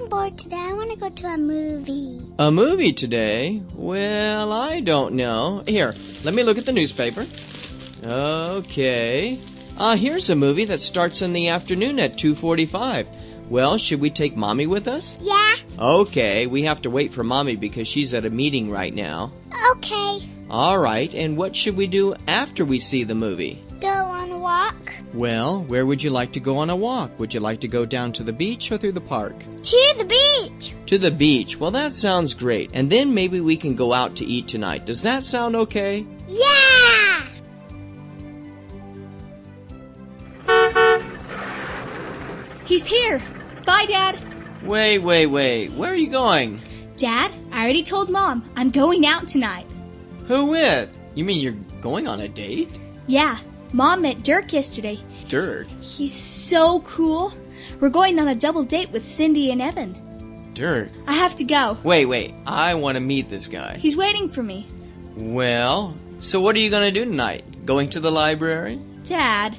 bored today. I want to go to a movie. A movie today? Well, I don't know. Here, let me look at the newspaper. Okay. Here's a movie that starts in the afternoon at 2:45. Well, should we take Mommy with us? Yeah. Okay, we have to wait for Mommy because she's at a meeting right now. Okay. All right, and what should we do after we see the movie? Go on a walk. Well, where would you like to go on a walk? Would you like to go down to the beach or through the park? To the beach. To the beach. Well, that sounds great. And then maybe we can go out to eat tonight. Does that sound okay? Yeah! He's here. Bye, Dad. Wait. Where are you going? Dad, I already told Mom. I'm going out tonight. Who with? You mean you're going on a date? Yeah, Mom met Dirk yesterday. Dirk? He's so cool. We're going on a double date with Cindy and Evan. Dirk? I have to go. Wait. I want to meet this guy. He's waiting for me. Well, so what are you going to do tonight? Going to the library? Dad,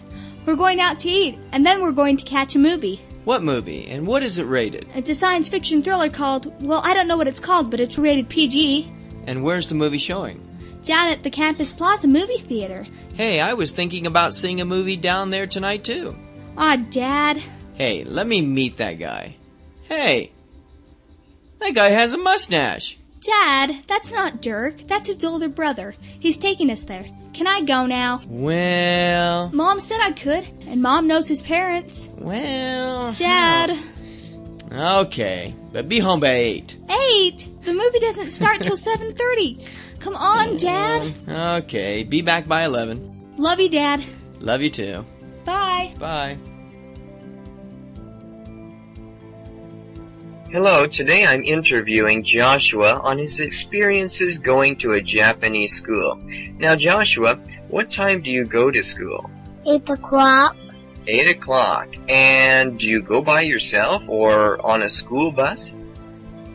we're going out to eat, and then we're going to catch a movie. What movie? And what is it rated? It's a science fiction thriller called, well, I don't know what it's called, but it's rated PG. And where's the movie showing? Down at the Campus Plaza movie theater. Hey, I was thinking about seeing a movie down there tonight, too. Aw, Dad. Hey, let me meet that guy. Hey, that guy has a mustache. Dad, that's not Dirk. That's his older brother. He's taking us there. Can I go now? Well... Mom said I could, and Mom knows his parents. Well... Dad... Okay, but be home by 8. 8? The movie doesn't start till 7:30. Come on, Dad. Okay, be back by 11. Love you, Dad. Love you too. Bye. Bye. Hello, today I'm interviewing Joshua on his experiences going to a Japanese school. Now, Joshua, what time do you go to school? 8 o'clock. 8 o'clock. And do you go by yourself or on a school bus?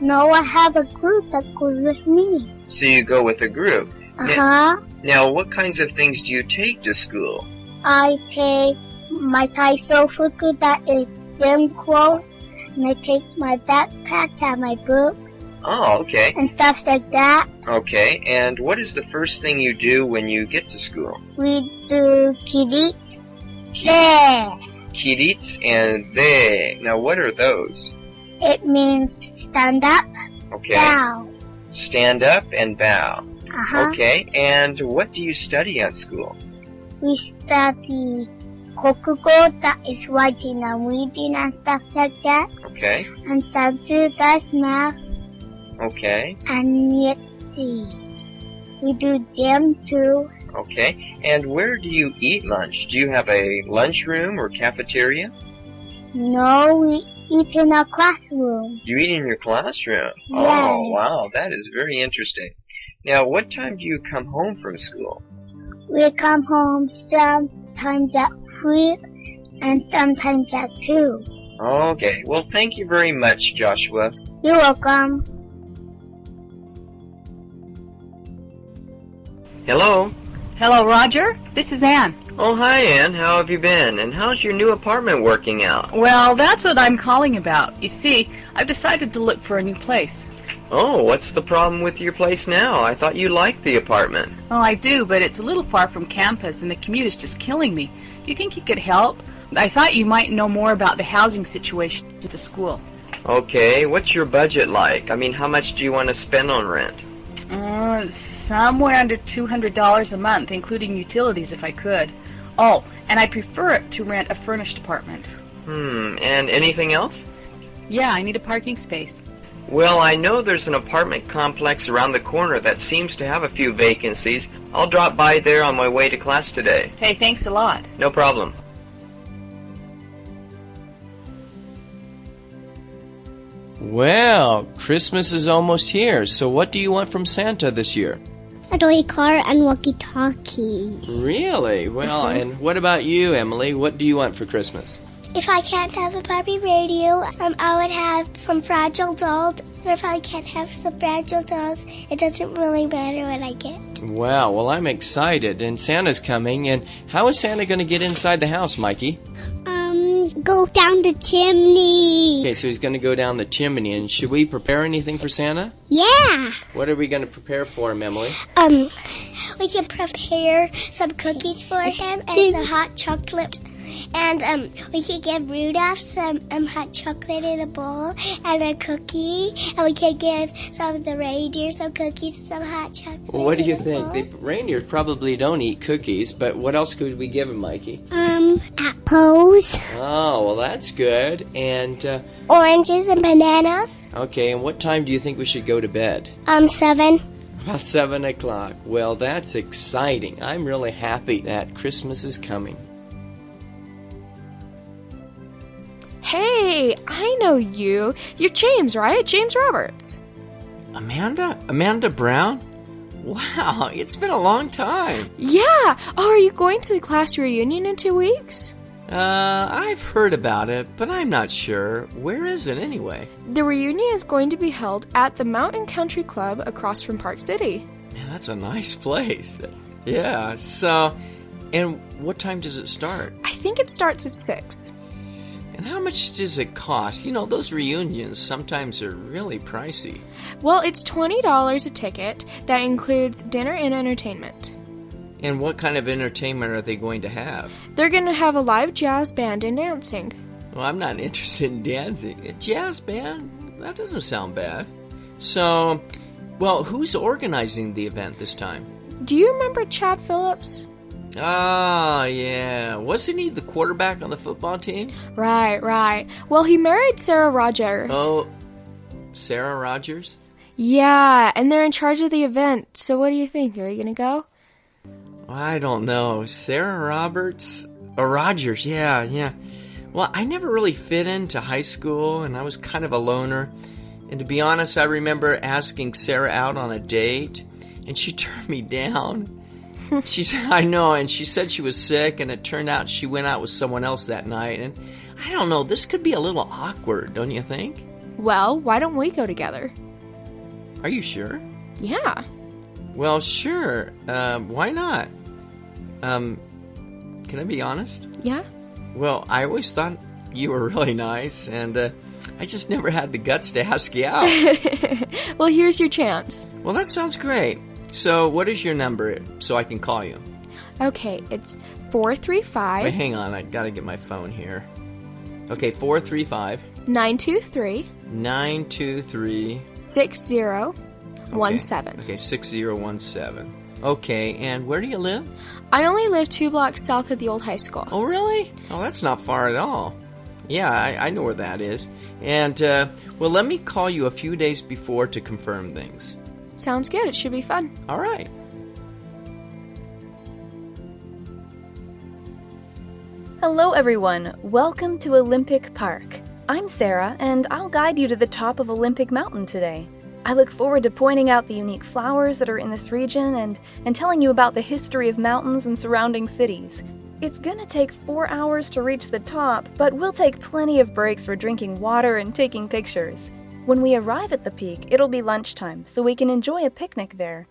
No, I have a group that goes with me. So you go with a group. Uh-huh. Now, what kinds of things do you take to school? I take my Taiso fuku that is gym clothes, and I take my backpack and my books Oh, okay. and stuff like that. Okay, and what is the first thing you do when you get to school? We do kirits. There. Kirits and de. Now, what are those? It means stand up, Okay. bow. Stand up and bow. Uh-huh. Okay, and what do you study at school? We study kokugo, that is writing and reading and stuff like that. Okay, And Sanskrit, that's math. okay, And Yitzi. We do gym too. okay. And where do you eat lunch? Do you have a lunchroom or cafeteria? No, we eat in our classroom. You eat in your classroom? Yes. Oh, wow, that is very interesting. Now, what time do you come home from school? We come home sometimes at 3 and sometimes at 2. Okay, well, thank you very much, Joshua. You're welcome. Hello? Hello, Roger. This is Ann. Oh, hi, Ann. How have you been? And how's your new apartment working out? Well, that's what I'm calling about. You see, I've decided to look for a new place. Oh, what's the problem with your place now? I thought you liked the apartment. Oh, I do, but it's a little far from campus, and the commute is just killing me. Do you think you could help? I thought you might know more about the housing situation at the school. Okay, what's your budget like? I mean, how much do you want to spend on rent? Somewhere under $200 a month, including utilities if I could. Oh, and I prefer it to rent a furnished apartment. And anything else? Yeah, I need a parking space. Well, I know there's an apartment complex around the corner that seems to have a few vacancies. I'll drop by there on my way to class today. Hey, thanks a lot. No problem. Well, Christmas is almost here, so what do you want from Santa this year? A toy car and walkie-talkies. Really? Well, and what about you, Emily? What do you want for Christmas? If I can't have a Barbie radio, I would have some Fragile dolls. And if I can't have some Fragile dolls, it doesn't really matter what I get. Wow, well, I'm excited, and Santa's coming, and how is Santa going to get inside the house, Mikey? go down the chimney. Okay, so he's going to go down the chimney. And should we prepare anything for Santa? Yeah. What are we going to prepare for him, Emily? We can prepare some cookies for him and some hot chocolate. And we can give Rudolph some hot chocolate in a bowl and a cookie. And we can give some of the reindeer some cookies and some hot chocolate. Well, what do you in a think? bowl. The reindeers probably don't eat cookies, but what else could we give him, Mikey? Apples, Oh, well, that's good. And, oranges, and bananas. okay, and what time do you think we should go to bed? 7. About 7 o'clock. Well, that's exciting. I'm really happy that Christmas is coming. Hey, I know you. You're James, right? James Roberts. Amanda? Amanda Brown? Wow, it's been a long time. Yeah. Oh, are you going to the class reunion in 2 weeks? I've heard about it, but I'm not sure. Where is it anyway? The reunion is going to be held at the Mountain Country Club across from Park City. Man, that's a nice place. Yeah, so, and what time does it start? I think it starts at 6. And how much does it cost? You know, those reunions sometimes are really pricey. Well, it's $20 a ticket. That includes dinner and entertainment. And what kind of entertainment are they going to have? They're going to have a live jazz band and dancing. Well, I'm not interested in dancing. A jazz band? That doesn't sound bad. So, well, who's organizing the event this time? Do you remember Chad Phillips? Oh, yeah. Wasn't he the quarterback on the football team? Right. Well, he married Sarah Rogers. Oh, Sarah Rogers? Yeah, and they're in charge of the event. So what do you think? Are you going to go? I don't know. Sarah Roberts? Or Rogers, yeah. Well, I never really fit into high school, and I was kind of a loner. And to be honest, I remember asking Sarah out on a date, and she turned me down. She said, I know, and she said she was sick, and it turned out she went out with someone else that night. And I don't know, this could be a little awkward, don't you think? Well, why don't we go together? Are you sure? Yeah. Well, sure. Why not? Can I be honest? Yeah? Well, I always thought you were really nice, and I just never had the guts to ask you out. Well, here's your chance. Well, that sounds great. So, what is your number so I can call you? Okay, it's 435 Wait, hang on. I gotta get my phone here. Okay, 435 923 923 6017. Okay, 6017. Okay, and where do you live? I only live 2 blocks south of the old high school. Oh, really? Oh, that's not far at all. Yeah, I know where that is. And, well, let me call you a few days before to confirm things. Sounds good. It should be fun. All right. Hello everyone, welcome to Olympic Park. I'm Sarah, and I'll guide you to the top of Olympic Mountain today. I look forward to pointing out the unique flowers that are in this region and telling you about the history of mountains and surrounding cities. It's gonna take 4 hours to reach the top, but we'll take plenty of breaks for drinking water and taking pictures. When we arrive at the peak, it'll be lunchtime, so we can enjoy a picnic there.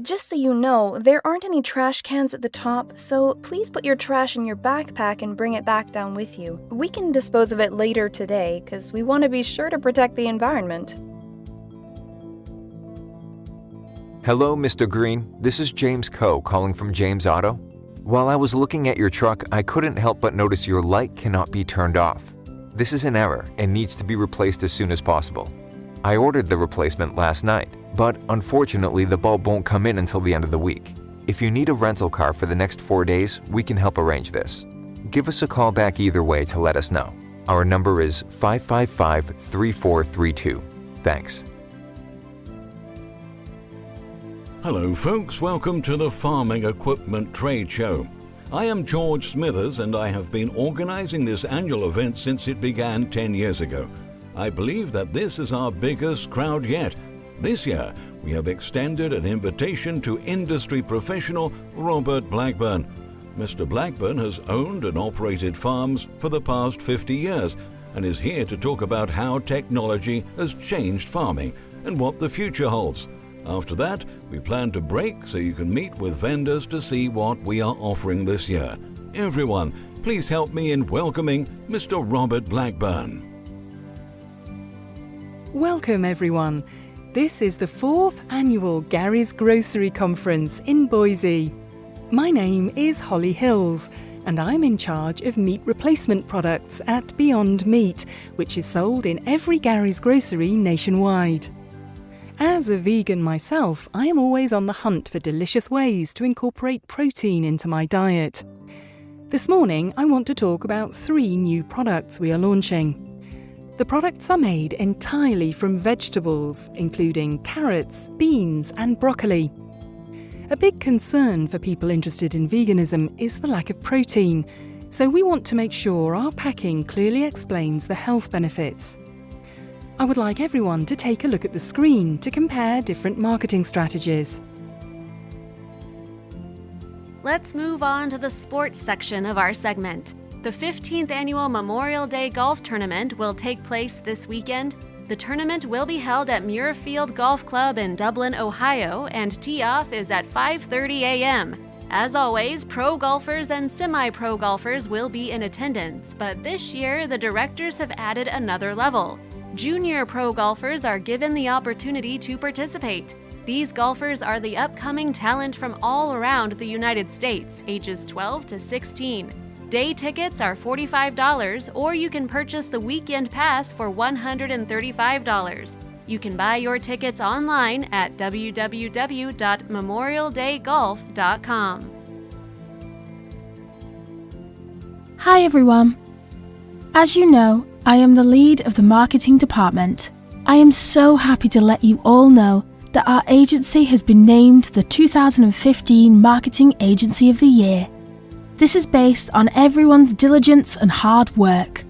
Just so you know, there aren't any trash cans at the top, so please put your trash in your backpack and bring it back down with you. We can dispose of it later today, because we want to be sure to protect the environment. Hello, Mr. Green. This is James Coe calling from James Auto. While I was looking at your truck, I couldn't help but notice your light cannot be turned off. This is an error and needs to be replaced as soon as possible. I ordered the replacement last night, but unfortunately the bulb won't come in until the end of the week. If you need a rental car for the next 4 days, we can help arrange this. Give us a call back either way to let us know. Our number is 555-3432. Thanks. Hello folks, welcome to the Farming Equipment Trade Show. I am George Smithers and I have been organizing this annual event since it began 10 years ago. I believe that this is our biggest crowd yet. This year, we have extended an invitation to industry professional Robert Blackburn. Mr. Blackburn has owned and operated farms for the past 50 years and is here to talk about how technology has changed farming and what the future holds. After that, we plan to break so you can meet with vendors to see what we are offering this year. Everyone, Please help me in welcoming Mr. Robert Blackburn. Welcome everyone. This is the 4th annual Gary's Grocery Conference in Boise. My name is Holly Hills and I'm in charge of meat replacement products at Beyond Meat, which is sold in every Gary's grocery nationwide. As a vegan myself, I am always on the hunt for delicious ways to incorporate protein into my diet. This morning I want to talk about 3 new products we are launching. The products are made entirely from vegetables, including carrots, beans and broccoli. A big concern for people interested in veganism is the lack of protein, so we want to make sure our packing clearly explains the health benefits. I would like everyone to take a look at the screen to compare different marketing strategies. Let's move on to the sports section of our segment. The 15th annual Memorial Day Golf Tournament will take place this weekend. The tournament will be held at Muirfield Golf Club in Dublin, Ohio, and tee-off is at 5:30 a.m. As always, pro golfers and semi-pro golfers will be in attendance, but this year the directors have added another level. Junior pro golfers are given the opportunity to participate. These golfers are the upcoming talent from all around the United States, ages 12 to 16. Day tickets are $45, or you can purchase the weekend pass for $135. You can buy your tickets online at www.memorialdaygolf.com. Hi everyone. As you know, I am the lead of the marketing department. I am so happy to let you all know that our agency has been named the 2015 Marketing Agency of the Year. This is based on everyone's diligence and hard work.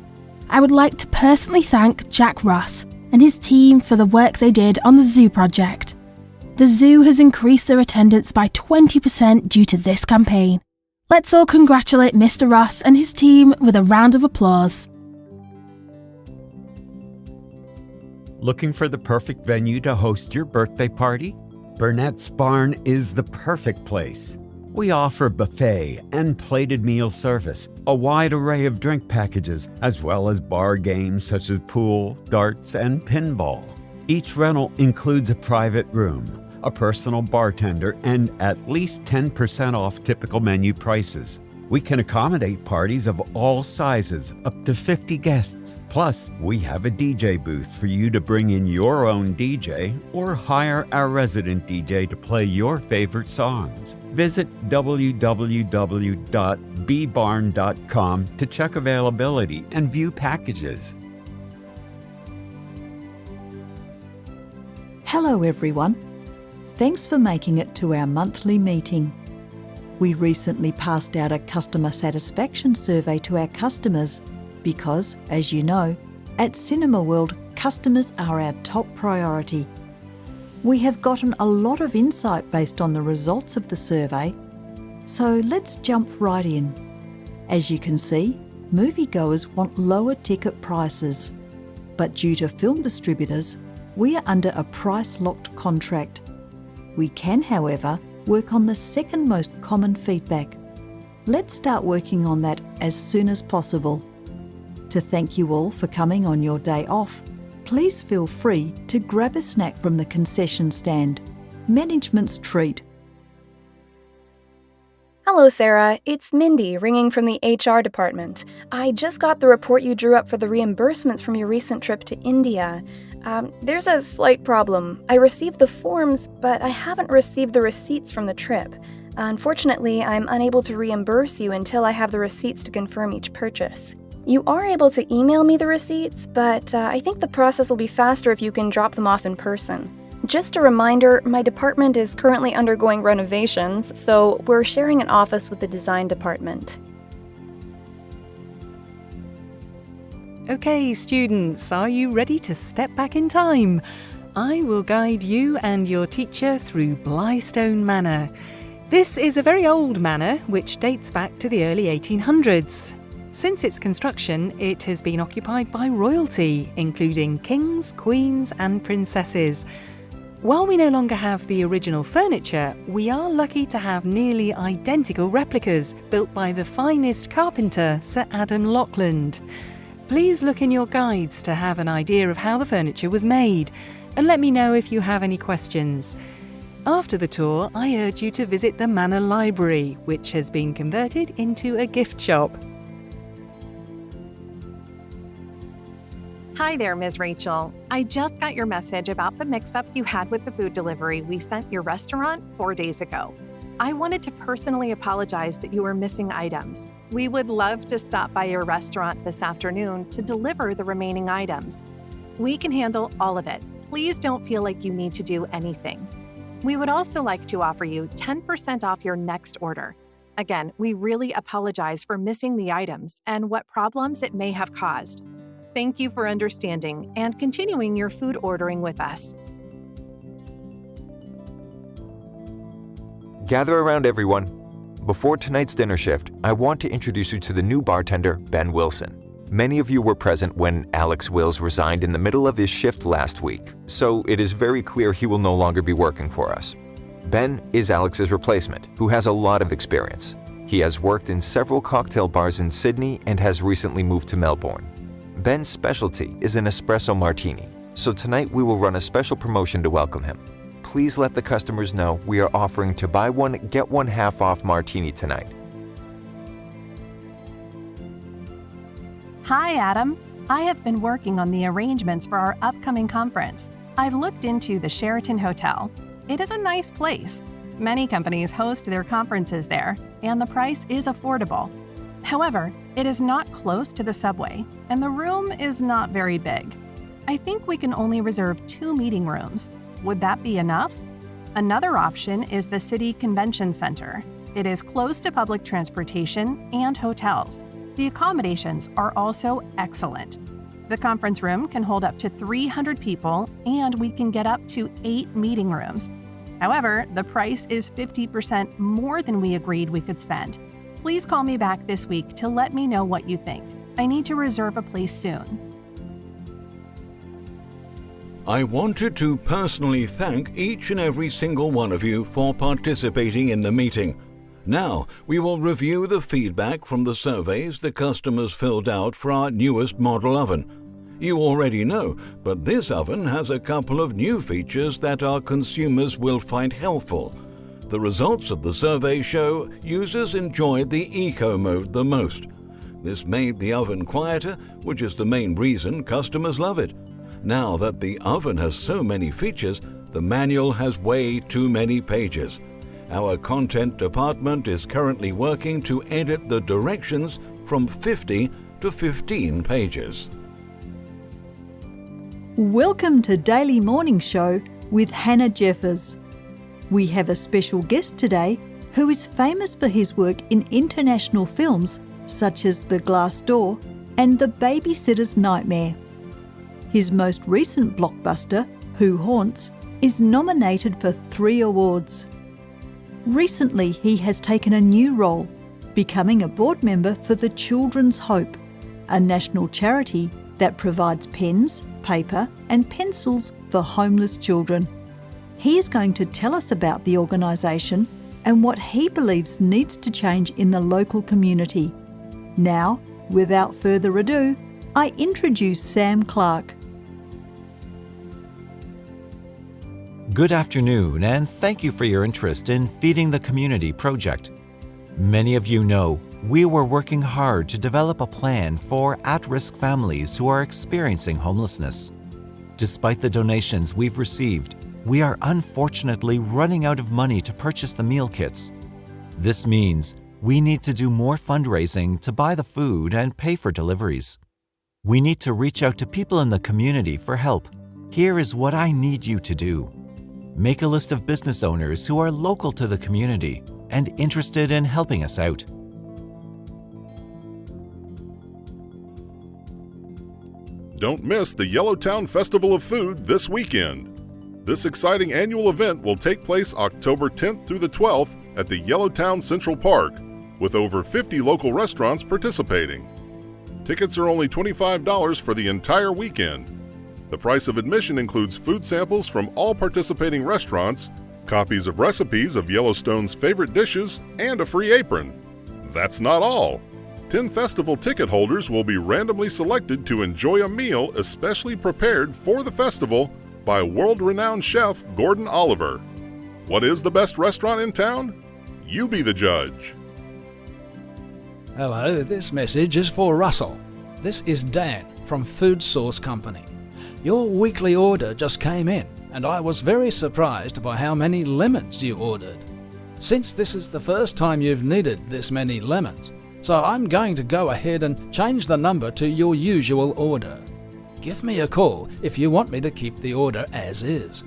I would like to personally thank Jack Ross and his team for the work they did on the zoo project. The zoo has increased their attendance by 20% due to this campaign. Let's all congratulate Mr. Ross and his team with a round of applause. Looking for the perfect venue to host your birthday party? Burnett's Barn is the perfect place. We offer buffet and plated meal service, a wide array of drink packages, as well as bar games such as pool, darts, and pinball. Each rental includes a private room, a personal bartender, and at least 10% off typical menu prices. We can accommodate parties of all sizes, up to 50 guests. Plus, we have a DJ booth for you to bring in your own DJ or hire our resident DJ to play your favorite songs. Visit www.bbarn.com to check availability and view packages. Hello everyone. Thanks for making it to our monthly meeting. We recently passed out a customer satisfaction survey to our customers because, as you know, at Cinema World, customers are our top priority. We have gotten a lot of insight based on the results of the survey, so let's jump right in. As you can see, moviegoers want lower ticket prices, but due to film distributors, we are under a price-locked contract. We can, however, work on the second most common feedback. Let's start working on that as soon as possible. To thank you all for coming on your day off, please feel free to grab a snack from the concession stand. Management's treat. Hello, Sarah. It's Mindy ringing from the HR department. I just got the report you drew up for the reimbursements from your recent trip to India. There's a slight problem. I received the forms, but I haven't received the receipts from the trip. Unfortunately, I'm unable to reimburse you until I have the receipts to confirm each purchase. You are able to email me the receipts, but I think the process will be faster if you can drop them off in person. Just a reminder, my department is currently undergoing renovations, so we're sharing an office with the design department. Okay, students, are you ready to step back in time? I will guide you and your teacher through Blystone Manor. This is a very old manor which dates back to the early 1800s. Since its construction, it has been occupied by royalty, including kings, queens and princesses. While we no longer have the original furniture, we are lucky to have nearly identical replicas built by the finest carpenter, Sir Adam Lockland. Please look in your guides to have an idea of how the furniture was made, and let me know if you have any questions. After the tour, I urge you to visit the Manor Library, which has been converted into a gift shop. Hi there, Ms. Rachel. I just got your message about the mix-up you had with the food delivery we sent your restaurant 4 days ago. I wanted to personally apologize that you were missing items. We would love to stop by your restaurant this afternoon to deliver the remaining items. We can handle all of it. Please don't feel like you need to do anything. We would also like to offer you 10% off your next order. Again, we really apologize for missing the items and what problems it may have caused. Thank you for understanding and continuing your food ordering with us. Gather around, everyone. Before tonight's dinner shift, I want to introduce you to the new bartender, Ben Wilson. Many of you were present when Alex Wills resigned in the middle of his shift last week, so it is very clear he will no longer be working for us. Ben is Alex's replacement, who has a lot of experience. He has worked in several cocktail bars in Sydney and has recently moved to Melbourne. Ben's specialty is an espresso martini, so tonight we will run a special promotion to welcome him. Please let the customers know we are offering to buy one, get one half off martini tonight. Hi, Adam. I have been working on the arrangements for our upcoming conference. I've looked into the Sheraton Hotel. It is a nice place. Many companies host their conferences there, and the price is affordable. However, it is not close to the subway, and the room is not very big. I think we can only reserve 2 meeting rooms. Would that be enough? Another option is the City Convention Center. It is close to public transportation and hotels. The accommodations are also excellent. The conference room can hold up to 300 people, and we can get up to 8 meeting rooms. However, the price is 50% more than we agreed we could spend. Please call me back this week to let me know what you think. I need to reserve a place soon. I wanted to personally thank each and every single one of you for participating in the meeting. Now, we will review the feedback from the surveys the customers filled out for our newest model oven. You already know, but this oven has a couple of new features that our consumers will find helpful. The results of the survey show users enjoyed the Eco mode the most. This made the oven quieter, which is the main reason customers love it. Now that the oven has so many features, the manual has way too many pages. Our content department is currently working to edit the directions from 50 to 15 pages. Welcome to Daily Morning Show with Hannah Jeffers. We have a special guest today who is famous for his work in international films such as The Glass Door and The Babysitter's Nightmare. His most recent blockbuster, Who Haunts, is nominated for 3 awards. Recently, he has taken a new role, becoming a board member for the Children's Hope, a national charity that provides pens, paper and pencils for homeless children. He is going to tell us about the organisation and what he believes needs to change in the local community. Now, without further ado, I introduce Sam Clark. Good afternoon, and thank you for your interest in Feeding the Community project. Many of you know we were working hard to develop a plan for at-risk families who are experiencing homelessness. Despite the donations we've received, we are unfortunately running out of money to purchase the meal kits. This means we need to do more fundraising to buy the food and pay for deliveries. We need to reach out to people in the community for help. Here is what I need you to do. Make a list of business owners who are local to the community and interested in helping us out. Don't miss the Yellowtown Festival of Food this weekend. This exciting annual event will take place October 10th through the 12th at the Yellowtown Central Park, with over 50 local restaurants participating. Tickets are only $25 for the entire weekend. The price of admission includes food samples from all participating restaurants, copies of recipes of Yellowstone's favorite dishes, and a free apron. That's not all. 10 festival ticket holders will be randomly selected to enjoy a meal especially prepared for the festival by world-renowned chef Gordon Oliver. What is the best restaurant in town? You be the judge. Hello, this message is for Russell. This is Dan from Food Source Company. Your weekly order just came in, and I was very surprised by how many lemons you ordered. Since this is the first time you've needed this many lemons, so I'm going to go ahead and change the number to your usual order. Give me a call if you want me to keep the order as is.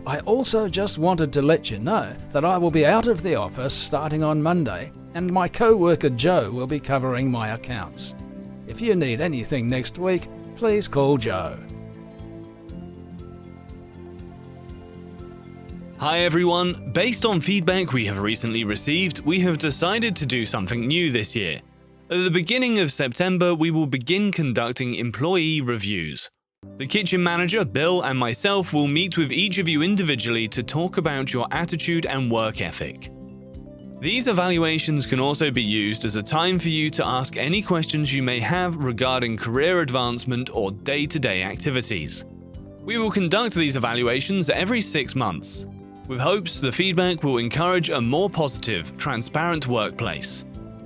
I also just wanted to let you know that I will be out of the office starting on Monday, and my co-worker Joe will be covering my accounts. If you need anything next week, please call Joe. Hi everyone, based on feedback we have recently received, we have decided to do something new this year. At the beginning of September, we will begin conducting employee reviews. The kitchen manager, Bill, and myself will meet with each of you individually to talk about your attitude and work ethic. These evaluations can also be used as a time for you to ask any questions you may have regarding career advancement or day-to-day activities. We will conduct these evaluations every 6 months, with hopes the feedback will encourage a more positive, transparent workplace.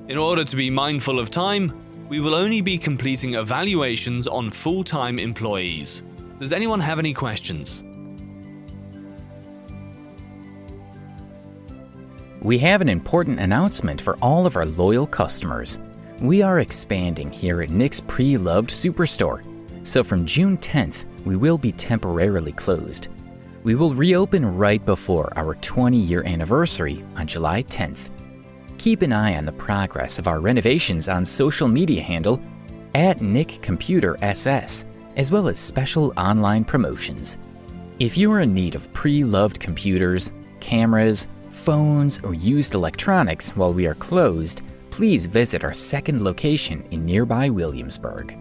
In order to be mindful of time, we will only be completing evaluations on full-time employees. Does anyone have any questions? We have an important announcement for all of our loyal customers. We are expanding here at Nick's Pre-Loved Superstore, so from June 10th, we will be temporarily closed. We will reopen right before our 20-year anniversary on July 10th. Keep an eye on the progress of our renovations on social media handle @NickComputerSS, as well as special online promotions. If you are in need of pre-loved computers, cameras, phones, or used electronics while we are closed, please visit our second location in nearby Williamsburg.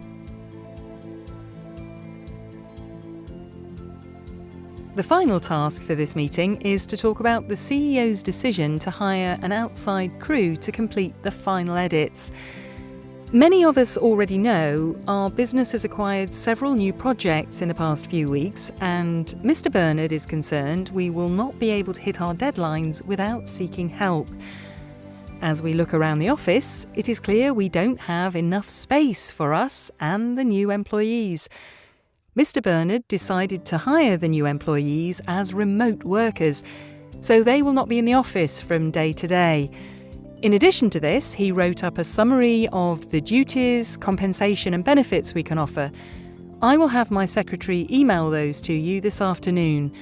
The final task for this meeting is to talk about the CEO's decision to hire an outside crew to complete the final edits. Many of us already know our business has acquired several new projects in the past few weeks, and Mr. Bernard is concerned we will not be able to hit our deadlines without seeking help. As we look around the office, it is clear we don't have enough space for us and the new employees. Mr. Bernard decided to hire the new employees as remote workers, so they will not be in the office from day to day. In addition to this, he wrote up a summary of the duties, compensation and benefits we can offer. I will have my secretary email those to you this afternoon.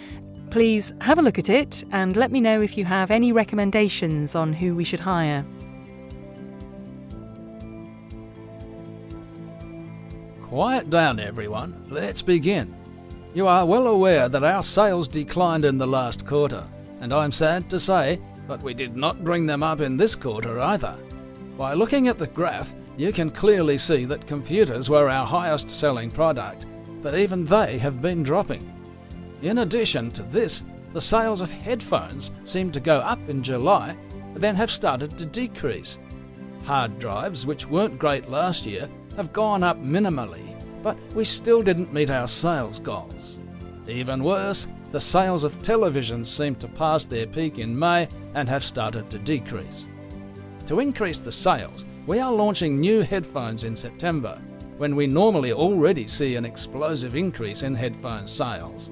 Please have a look at it and let me know if you have any recommendations on who we should hire. Quiet down, everyone. Let's begin. You are well aware that our sales declined in the last quarter, and I'm sad to say, but we did not bring them up in this quarter either. By looking at the graph, you can clearly see that computers were our highest selling product, but even they have been dropping. In addition to this, the sales of headphones seem to go up in July, but then have started to decrease. Hard drives, which weren't great last year, have gone up minimally, but we still didn't meet our sales goals. Even worse, the sales of televisions seem to pass their peak in May and have started to decrease. To increase the sales, we are launching new headphones in September, when we normally already see an explosive increase in headphone sales.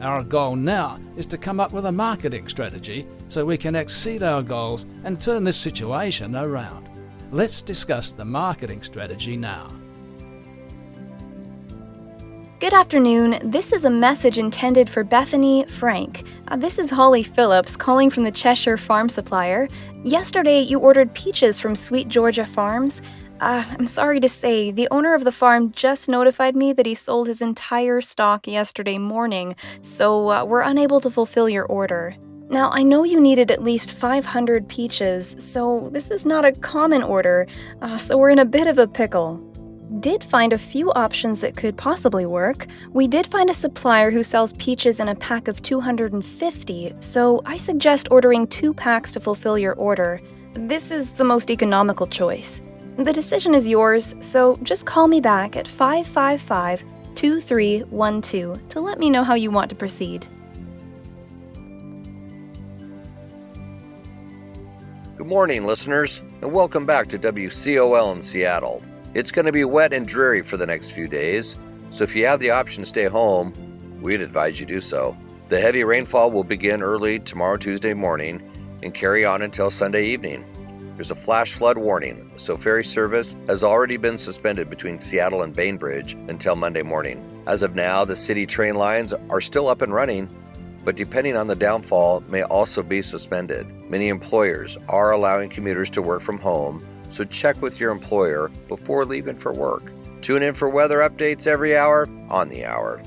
Our goal now is to come up with a marketing strategy so we can exceed our goals and turn this situation around. Let's discuss the marketing strategy now. Good afternoon. This is a message intended for Bethany Frank. This is Holly Phillips calling from the Cheshire Farm Supplier. Yesterday, you ordered peaches from Sweet Georgia Farms. I'm sorry to say, the owner of the farm just notified me that he sold his entire stock yesterday morning, so we're unable to fulfill your order. Now, I know you needed at least 500 peaches, so this is not a common order, so we're in a bit of a pickle. did find a few options that could possibly work. We did find a supplier who sells peaches in a pack of 250, so I suggest ordering 2 packs to fulfill your order. This is the most economical choice. The decision is yours, so just call me back at 555-2312 to let me know how you want to proceed. Good morning, listeners, and welcome back to WCOL in Seattle. It's going to be wet and dreary for the next few days, so if you have the option to stay home, we'd advise you do so. The heavy rainfall will begin early tomorrow, Tuesday morning, and carry on until Sunday evening. There's a flash flood warning, so ferry service has already been suspended between Seattle and Bainbridge until Monday morning. As of now, the city train lines are still up and running, but depending on the downfall, may also be suspended. Many employers are allowing commuters to work from home, so check with your employer before leaving for work. Tune in for weather updates every hour on the hour.